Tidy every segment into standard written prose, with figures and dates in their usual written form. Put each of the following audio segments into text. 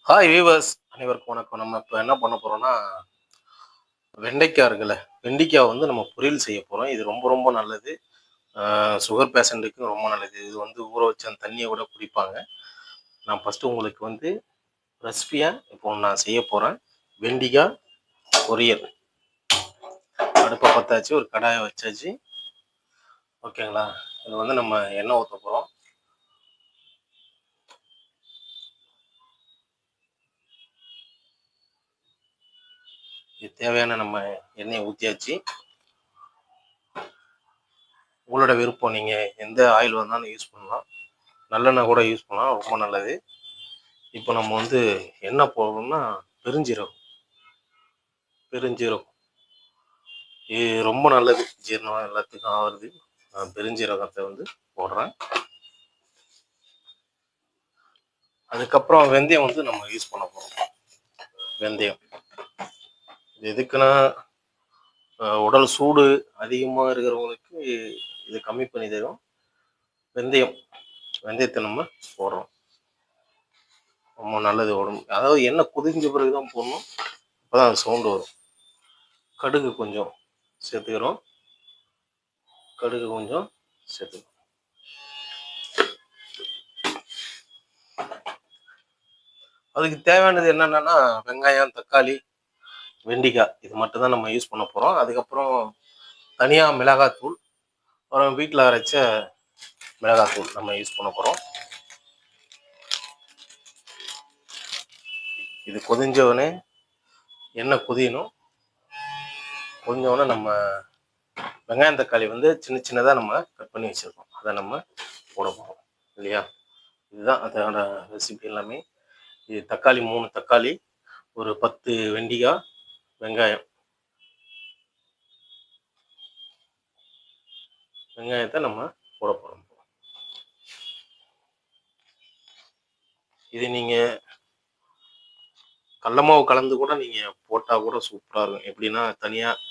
Hi viewers, அனைவருக்கும் வணக்கம். நம்ம இப்போ என்ன பண்ண போறோம்னா, வெண்டைக்காய் இருக்குல்ல, வெண்டைக்காய் வந்து நம்ம பொரியல் செய்ய போறோம். இது ரொம்ப ரொம்ப நல்லது. சுகர் பேஷண்ட்டுக்கு ரொம்ப நல்லது. இது வந்து ஊற வச்ச அந்த தண்ணியை கூட குடிப்பாங்க. நான் ஃபஸ்ட்டு உங்களுக்கு வந்து ரெசிபியா இப்போ நான் செய்ய போகிறேன். வெண்டைக்காய் பொரியல். அடுப்பை பற்றாச்சு, ஒரு கடாயை வச்சாச்சு. ஓகேங்களா? இது வந்து நம்ம எண்ணெய் ஊற்ற போகிறோம். இது தேவையான நம்ம எண்ணெயை ஊற்றியாச்சு. உங்களோட விருப்பம், நீங்கள் எந்த ஆயில் வந்தாலும் யூஸ் பண்ணலாம். நல்லெண்ணெய் கூட யூஸ் பண்ணலாம், ரொம்ப நல்லது. இப்போ நம்ம வந்து என்ன போடணும்னா பெருஞ்சீரகம். பெருஞ்சீரகம் இது ரொம்ப நல்லது, ஜீரணம் எல்லாத்துக்கும் ஆகுறது. நான் பெருஞ்சீரகத்தை வந்து போடுறேன். அதுக்கப்புறம் வெந்தயம் வந்து நம்ம யூஸ் பண்ண போகிறோம். வெந்தயம் இது எதுக்குன்னா, உடல் சூடு அதிகமாக இருக்கிறவங்களுக்கு இது கம்மி பண்ணி தரும். வெந்தயத்தை நம்ம போடுறோம், ரொம்ப நல்லது உடம்பு. அதாவது எண்ணெய் கொதிஞ்ச பிறகு தான் போடணும், அப்போ தான் அது சவுண்டு வரும். கடுகு கொஞ்சம் சேர்த்துக்கிறோம். கடுகு கொஞ்சம் சேர்த்துக்கிறோம். அதுக்கு தேவையானது என்னென்னா, வெங்காயம், தக்காளி, வெண்டைக்காய், இது மட்டும் தான் நம்ம யூஸ் பண்ண போகிறோம். அதுக்கப்புறம் தனியாக மிளகாத்தூள், அப்புறம் வீட்டில் அரைச்ச மிளகாத்தூள் நம்ம யூஸ் பண்ண போகிறோம். இது கொதிஞ்சவொடனே, எண்ணெய் கொதியணும். கொதிஞ்சவொடனே நம்ம வெங்காயம், தக்காளி வந்து சின்ன சின்னதாக நம்ம கட் பண்ணி வச்சுருக்கோம், அதை நம்ம போட போகிறோம் இல்லையா? இதுதான் அதோட ரெசிபி எல்லாமே. இது தக்காளி 3 தக்காளி, ஒரு 10 வெண்டைக்காய், வெங்காயத்தை நம்ம போட போகிறோம். இது நீங்கள் கடல மாவு கலந்து கூட நீங்கள் போட்டால் கூட சூப்பராக இருக்கும். எப்படின்னா, தனியாக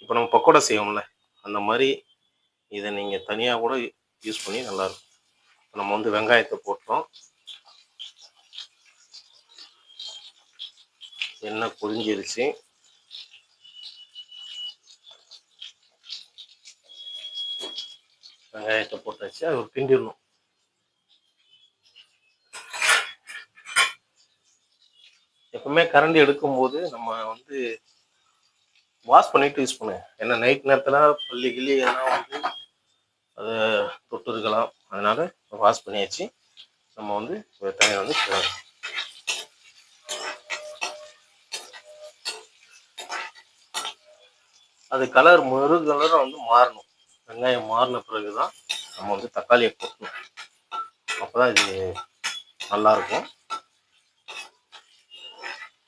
இப்போ நம்ம பக்கோடா செய்வோம்ல, அந்த மாதிரி இதை நீங்கள் தனியாக கூட யூஸ் பண்ணி நல்லாயிருக்கும். நம்ம வந்து வெங்காயத்தை போட்டோம். எண்ணெய் கொதிஞ்சிருச்சு. வெங்காயத்தை போட்டாச்சு, அது ஒரு கிண்டிடணும். எப்பவுமே கரண்டி எடுக்கும்போது நம்ம வந்து வாஷ் பண்ணிட்டு யூஸ் பண்ணுங்க. ஏன்னா நைட் நேரத்தில் பள்ளி கிள்ளி எதனா வந்து அதை தொட்டு இருக்கலாம். அதனால வாஷ் பண்ணியாச்சு. நம்ம வந்து தனியாக வந்து அது கலர் கலரை வந்து மாறணும். வெங்காயம் மாறின பிறகு தான் நம்ம வந்து தக்காளியை போட்டணும். அப்போ தான் இது நல்லாயிருக்கும்.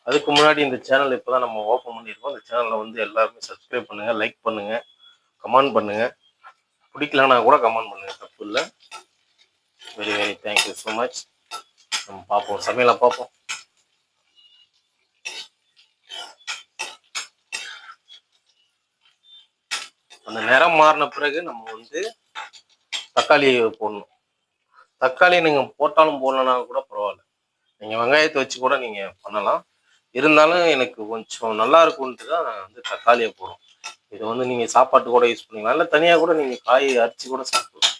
அதுக்கு முன்னாடி இந்த சேனல் இப்போ தான் நம்ம ஓப்பன் பண்ணியிருக்கோம். இந்த சேனலில் வந்து எல்லாருமே சப்ஸ்கிரைப் பண்ணுங்கள், லைக் பண்ணுங்கள், கமெண்ட் பண்ணுங்கள். பிடிக்கலன்னா கூட கமெண்ட் பண்ணுங்கள், தப்பு இல்லை. Very very thank you so much. நம்ம பார்ப்போம், சமையலை பார்ப்போம். அந்த நிறம் மாறின பிறகு நம்ம வந்து தக்காளியை போடணும். தக்காளி நீங்கள் போட்டாலும் போடலன்னா கூட பரவாயில்ல, நீங்கள் வெங்காயத்தை வச்சு கூட நீங்கள் பண்ணலாம். இருந்தாலும் எனக்கு கொஞ்சம் நல்லா இருக்கும்ன்ட்டு தான் நான் வந்து தக்காளியை போடுறோம். இதை வந்து நீங்கள் சாப்பாட்டு கூட யூஸ் பண்ணிக்கலாம், இல்லை தனியாக கூட நீங்கள் காய் அரைச்சி கூட சாப்பிடலாம்.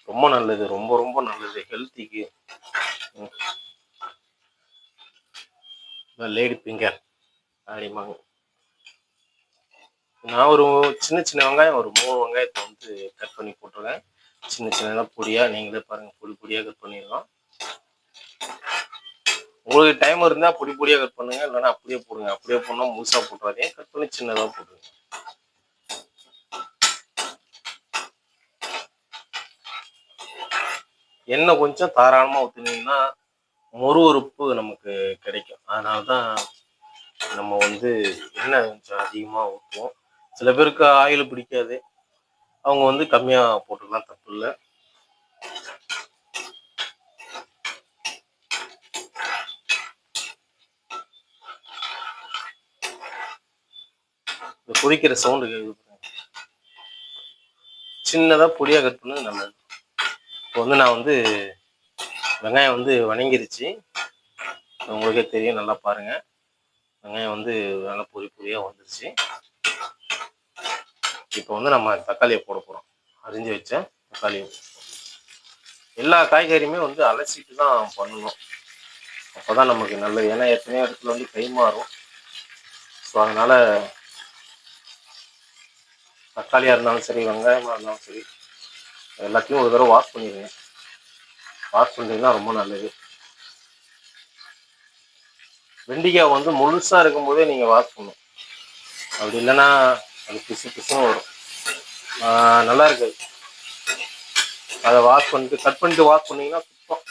ரொம்ப நல்லது, ரொம்ப ரொம்ப நல்லது ஹெல்த்திக்கு. லேடி ஃபிங்கர் அப்படிம்பாங்க. நான் ஒரு சின்ன சின்ன வெங்காயம், ஒரு 3 வெங்காயத்தை வந்து கட் பண்ணி போட்டுருக்கேன். சின்ன சின்னதாக பொடியாக, நீங்களே பாருங்கள், பொடியாக கட் பண்ணிடலாம். உங்களுக்கு டைம் இருந்தால் பொடியாக கட் பண்ணுங்க, இல்லைன்னா அப்படியே போடுங்க. அப்படியே போடணும், முழுசாக போட்டுறாதே, கட் பண்ணி சின்னதாக போட்டுருங்க. எண்ணெய் கொஞ்சம் தாராளமாக ஊற்றினீங்கன்னா மொறுவறுப்பு நமக்கு கிடைக்கும். அதனால தான் நம்ம வந்து எண்ணெய் கொஞ்சம் அதிகமாக ஊற்றுவோம். சில பேருக்கு ஆயில் பிடிக்காது, அவங்க வந்து கம்மியாக போட்டுக்கலாம், தப்பு இல்லை. இந்த கொதிக்கிற சவுண்டு கேட்குது, சின்னதாக பொடியாக கட் பண்ணது நல்லது. இப்போ வந்து நான் வந்து வெங்காயம் வந்து வணங்கிருச்சு, உங்களுக்கே தெரியும். நல்லா பாருங்கள், வெங்காயம் வந்து நல்லா பொரி பொரியாக வந்துருச்சு. இப்போ வந்து நம்ம தக்காளியை போட போகிறோம். அரிஞ்சு வச்ச தக்காளியை, எல்லா காய்கறியுமே வந்து அலசிட்டு தான் பண்ணணும். அப்போ தான் நமக்கு நல்லது. ஏன்னா எத்தனையோ இடத்துல வந்து கை மாறும். ஸோ அதனால் தக்காளியாக இருந்தாலும் சரி, வெங்காயமாக இருந்தாலும் சரி, எல்லாத்தையும் ஒரு தடவை வாஷ் பண்ணிடுங்க. வாஷ் பண்ணிட்டீங்கன்னா ரொம்ப நல்லது. வெண்டிக்காய் வந்து முழுசாக இருக்கும்போதே நீங்கள் வாஷ் பண்ணணும். அப்படி இல்லைன்னா அது பிசு பிசுன்னு வரும், நல்லா இருக்குது. அதை வாஷ் பண்ணிட்டு கட் பண்ணிட்டு வாஷ் பண்ணிங்கன்னா சுத்தம்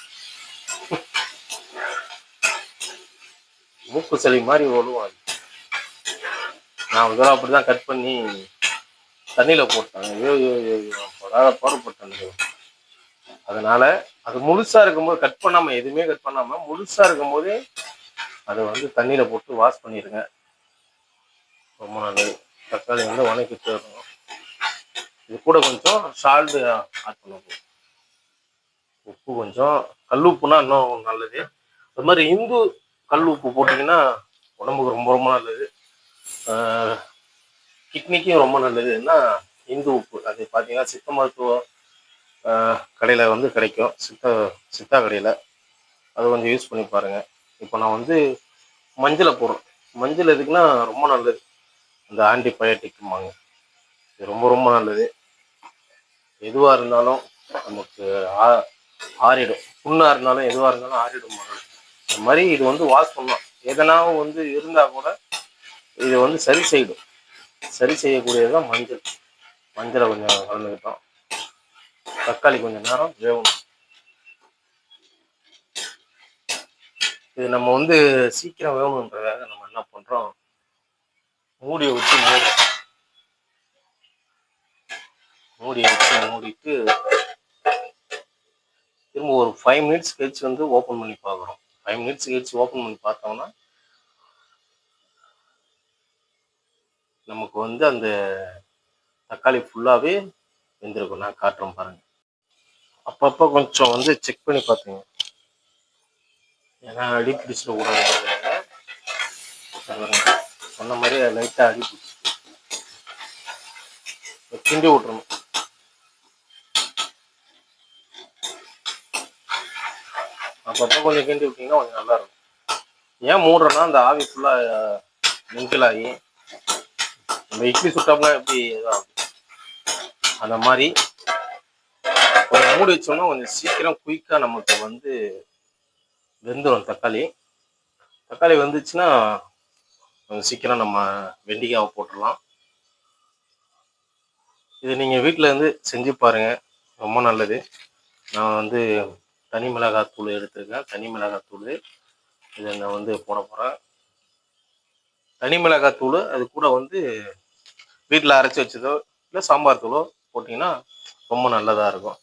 மூக்கு சளி மாதிரி ஒழுவாது. நான் ஒரு தடவை அப்படி தான் கட் பண்ணி தண்ணியில் போட்டேன். பாடுபட்டேன். அதனால் அது முழுசாக இருக்கும்போது கட் பண்ணாமல், எதுவுமே கட் பண்ணாமல் முழுசாக இருக்கும்போதே அதை வந்து தண்ணியில் போட்டு வாஷ் பண்ணிடுங்க, ரொம்ப நல்லது. தக்காளி வந்து வணக்கிட்டு இருக்கணும். இது கூட கொஞ்சம் சால்ட்டு ஆட் பண்ணணும், உப்பு கொஞ்சம், கல் உப்புனா இன்னும் நல்லது. அது மாதிரி இந்து கல் உப்பு போட்டிங்கன்னா உடம்புக்கு ரொம்ப ரொம்ப நல்லது. கிட்னிக்கும் ரொம்ப நல்லதுன்னா இந்து உப்பு. அது பார்த்தீங்கன்னா சித்த மருத்துவ கடையில் வந்து கிடைக்கும், சித்தா கடையில். அது கொஞ்சம் யூஸ் பண்ணி பாருங்கள். இப்போ நான் வந்து மஞ்சளை போடுறேன். மஞ்சள் எதுக்குன்னா ரொம்ப நல்லது, இந்த ஆன்டிபயோட்டிக்குமாங்க. இது ரொம்ப ரொம்ப நல்லது. எதுவாக இருந்தாலும் நமக்கு ஆறிடும். புண்ணாக இருந்தாலும் எதுவாக இருந்தாலும் ஆறிடும். இந்த மாதிரி இது வந்து வாஷ் பண்ணலாம். எதனாவும் வந்து இருந்தால் கூட இது வந்து சரி செய்யும். சரி செய்யக்கூடியது தான் மஞ்சள். மஞ்சளை கொஞ்சம் கலந்துக்கிட்டோம். தக்காளி கொஞ்சம் நேரம் வேகணும். இது நம்ம வந்து சீக்கிரம் வேகணுன்றதாக நம்ம என்ன பண்ணுறோம், மூடியை வச்சு மூடிட்டு திரும்ப ஒரு 5 மினிட்ஸ் கழிச்சு வந்து ஓப்பன் பண்ணி பார்க்குறோம். 5 மினிட்ஸ் கழிச்சு ஓப்பன் பண்ணி பார்த்தோம்னா நமக்கு வந்து அந்த தக்காளி ஃபுல்லாகவே வெந்திருக்கும். நான் காட்டுறேன் பாருங்கள். அப்பப்போ கொஞ்சம் வந்து செக் பண்ணி பார்த்துங்க, ஏன்னா அடி பிடிச்சிட கூடாது. சொன்ன மாதிரி லைட்டாக அடி பிடிச்சி கிண்டி விட்றணும். அப்பப்போ கொஞ்சம் கிண்டி விட்டிங்கன்னா கொஞ்சம் நல்லாயிருக்கும். ஏன் மூடுறேன்னா அந்த ஆவி ஃபுல்லாக மிங்கிள் ஆகி நம்ம இட்லி சுட்டோம்னா எப்படி இதாகும், அந்த மாதிரி கொஞ்சம் மூடி வச்சோம்னா கொஞ்சம் சீக்கிரம் குயிக்காக நமக்கு வந்து வெந்துடும். தக்காளி வந்துச்சுன்னா கொஞ்சம் சீக்கிரம் நம்ம வெண்டிக்காவை போட்டுடலாம். இது நீங்கள் வீட்டில் இருந்து செஞ்சு பாருங்கள், ரொம்ப நல்லது. நான் வந்து தனி மிளகாத்தூள் எடுத்துருக்கேன். தனி மிளகாத்தூள் இதை நான் வந்து போட போகிறேன். தனி மிளகாத்தூள் அது கூட வந்து வீட்டில் அரைச்சி வச்சதோ இல்லை சாம்பார் தூளோ போட்டிங்கன்னா ரொம்ப நல்லதாக இருக்கும்.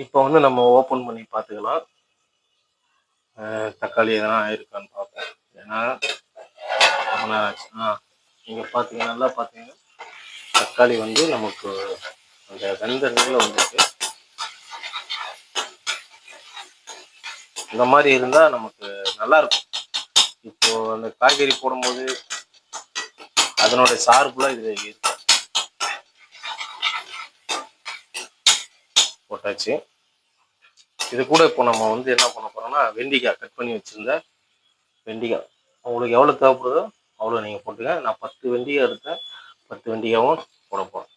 இப்போ வந்து நம்ம ஓப்பன் பண்ணி பார்த்துக்கலாம், தக்காளி எதனா ஆயிருக்கான்னு பார்ப்போம். ஏன்னா நீங்கள் பார்த்தீங்கன்னா நல்லா பார்த்தீங்கன்னா தக்காளி வந்து நமக்கு அந்த வெந்த நிலையில் வந்துருக்கு. இந்த மாதிரி இருந்தால் நமக்கு நல்லாயிருக்கும். இப்போது அந்த காய்கறி போடும்போது அதனோட சார்புலாம் இது இருக்கும். போட்டாச்சு. இது கூட இப்போ நம்ம வந்து என்ன பண்ண போகிறோம்னா வெண்டிக்காய் கட் பண்ணி வச்சுருந்த வெண்டிக்காய் உங்களுக்கு எவ்வளோ தேவைப்படுதோ அவ்வளோ நீங்கள் போட்டுங்க. நான் 10 வெண்டிக்காய் எடுத்தேன், 10 வெண்டிக்காயும் போட போகிறேன்.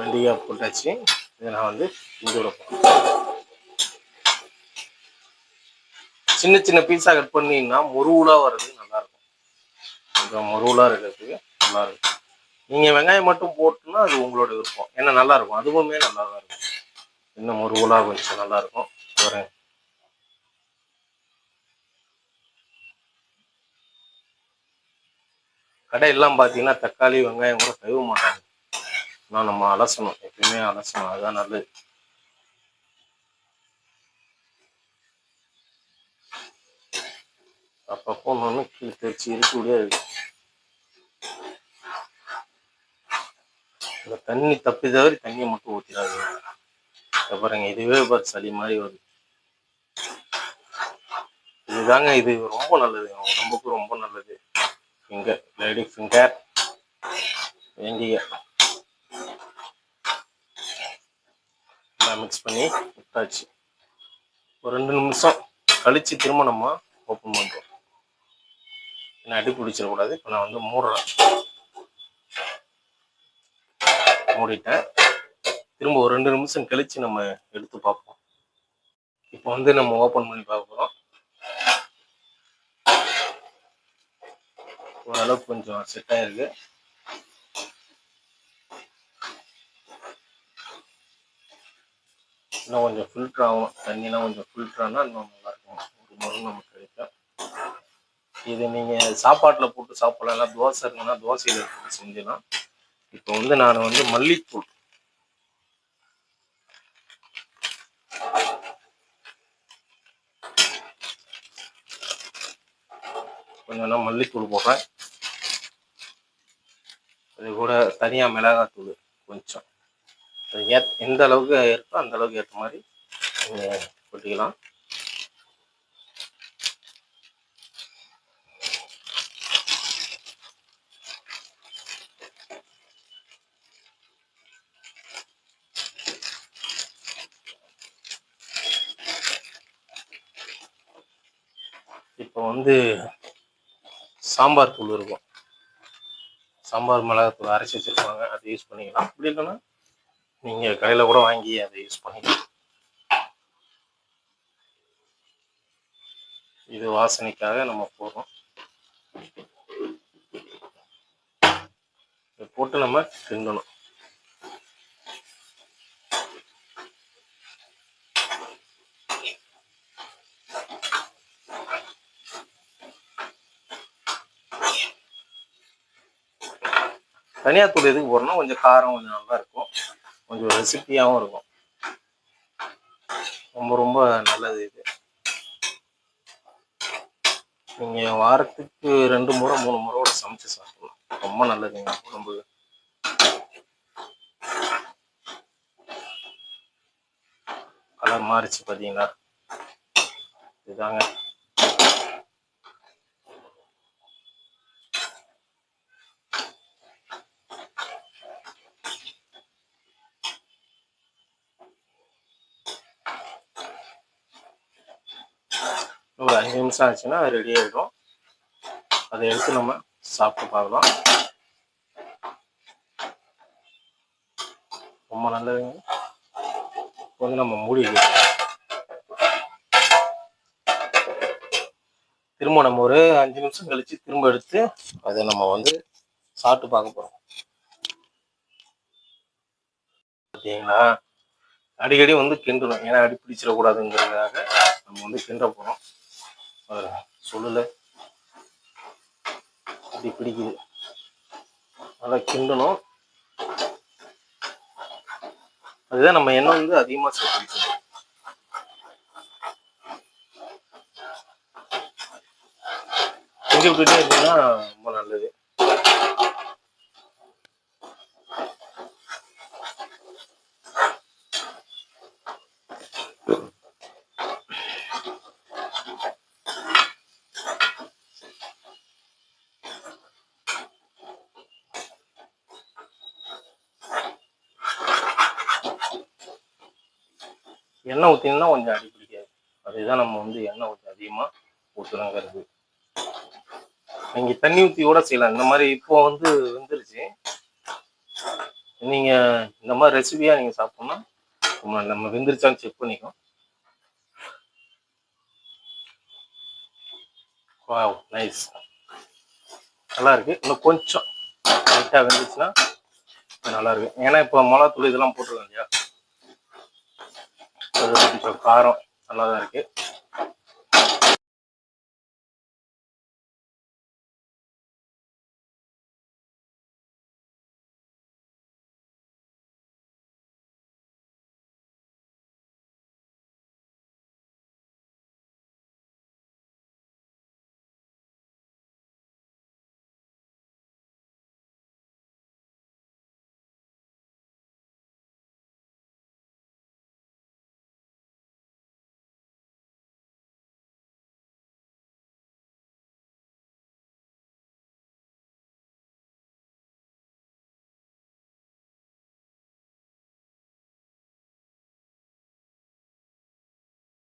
வெண்டிக்காய் போட்டாச்சு. இதை நான் வந்து இஞ்சி விட போகிறேன். சின்ன சின்ன பீஸாக கட் பண்ணிங்கன்னா முருவலாக வர்றது நல்லாயிருக்கும். கொஞ்சம் முருவலாக இருக்கிறதுக்கு நல்லாயிருக்கும். நீங்கள் வெங்காயம் மட்டும் போட்டுன்னா அது உங்களோட விருப்பம், ஏன்னா நல்லாயிருக்கும். அதுவுமே நல்லா தான் இருக்கும். இன்னும் முருவலாக கொஞ்சம் நல்லாயிருக்கும். வரேன். கடையெல்லாம் பார்த்தீங்கன்னா தக்காளி வெங்காயம் கூட கழுவ மாட்டாங்க. ஆனால் நம்ம அலசணும், எப்பயுமே அலசணும், அதுதான் நல்லது. அப்பப்போ ஒன்று கீழே தெரிச்சு இருக்கக்கூடிய இந்த தண்ணி தப்பி தவிர தண்ணியை மட்டும் ஊற்றிடாது. பாருங்க, இதுவே பாரு சளி மாதிரி வருது. இதுதாங்க, இது ரொம்ப நல்லது, உடம்புக்கு ரொம்ப நல்லது. ஃபிங்கர், லேடி ஃபிங்கர் வேண்டிய எல்லாம் மிக்ஸ் பண்ணி விட்டாச்சு. ஒரு 2 நிமிஷம் கழிச்சு திரும்ப நம்ம ஓப்பன் பண்ணுறோம். ஏன்னா அடி பிடிச்சிடக்கூடாது. இப்போ நான் வந்து மூடுறேன், மூடிட்டேன். திரும்ப ஒரு 2 நிமிஷம் கழிச்சு நம்ம எடுத்து பார்ப்போம். இப்போ வந்து நம்ம ஓப்பன் பண்ணி பார்க்க போகிறோம். ஓரளவுக்கு கொஞ்சம் செட் ஆயிருக்கு. இன்னும் கொஞ்சம் ஃபில்டர் ஆகும், தண்ணியெலாம் கொஞ்சம் ஃபில்டர் ஆனால் இன்னும் நல்லாயிருக்கும், ஒரு மருந்து நமக்கு கிடைக்கும். இது நீங்கள் சாப்பாட்டில் போட்டு சாப்பிடலாம், இல்லை தோசை இருக்குன்னா தோசையில் போட்டு செஞ்சிடலாம். இப்போ வந்து நான் வந்து மல்லித்தூள் கொஞ்சம் மல்லித்தூள் போடுறேன். அது கூட தனியாக மிளகாத்தூள் கொஞ்சம், எந்த அளவுக்கு இருக்கோ அந்த அளவுக்கு ஏற்ற மாதிரி நீங்கள் கொட்டிக்கலாம். இப்போ வந்து சாம்பார் தூள் இருக்கும், சாம்பார் மிளகாத்தூள் அரைச்சி வச்சுருப்பாங்க, அதை யூஸ் பண்ணிக்கலாம். அப்படி இல்லைன்னா நீங்கள் கடையில் கூட வாங்கி அதை யூஸ் பண்ணிக்கலாம். இது வாசனைக்காக நம்ம போடுறோம். இதை போட்டு நம்ம கிண்டணும். தனியாத்தூள் எதுக்கு போடணும், கொஞ்சம் காரம் கொஞ்சம் நல்லா இருக்கும், கொஞ்சம் ரெசிபியாகவும் இருக்கும், ரொம்ப ரொம்ப நல்லது. இது நீங்கள் வாரத்துக்கு 2 முறை 3 முறை கூட சமைச்சு சாப்பிடலாம், ரொம்ப நல்லதுங்க உடம்புக்கு. கலர் மாறிச்சு பார்த்தீங்களா, இதுதாங்க. ஒரு 5 நிமிஷம் ஆச்சுன்னா ரெடி ஆகிடும். அதை எடுத்து நம்ம சாப்பிட்டு பார்க்கலாம். ரொம்ப நல்லதுங்க. வந்து நம்ம மூடி திரும்ப நம்ம ஒரு 5 நிமிஷம் கழிச்சு திரும்ப எடுத்து அதை நம்ம வந்து சாப்பிட்டு பார்க்க போகிறோம். பார்த்தீங்களா, அடிக்கடி வந்து கிண்டணும், ஏன்னா அடி பிடிச்சிடக்கூடாதுங்கிறதுக்காக நம்ம வந்து கிண்ட போகிறோம். சொல்லலை அடி பிடிக்குது, நல்லா கிண்டணும். அதுதான் நம்ம எண்ணெய் வந்து அதிகமாக சேர்த்து கிண்டி விட்டுட்டே இருந்தீங்கன்னா ரொம்ப நல்லது. எண்ணெய் ஊற்றினா கொஞ்சம் அடி பிடிக்காது, அதுதான் நம்ம வந்து எண்ணெய் கொஞ்சம் அதிகமாக ஊற்றணுங்கிறது. நீங்கள் தண்ணி ஊற்றி கூட செய்யலாம். இந்த மாதிரி இப்போ வந்து வந்துருச்சு, நீங்கள் இந்த மாதிரி ரெசிபியாக நீங்கள் சாப்பிட்ணுன்னா நம்ம வெந்துருச்சான்னு செக் பண்ணிக்கோ. வாவ், நைஸ், நல்லா இருக்கு. இன்னும் கொஞ்சம் லைட்டாக வெந்துச்சுன்னா நல்லா இருக்கு. ஏன்னா இப்போ மிளகாத்தூள் இதெல்லாம் போட்டுருக்கோம் இல்லையா, அது கொஞ்சம் காரம் நல்லா தான் இருக்கு.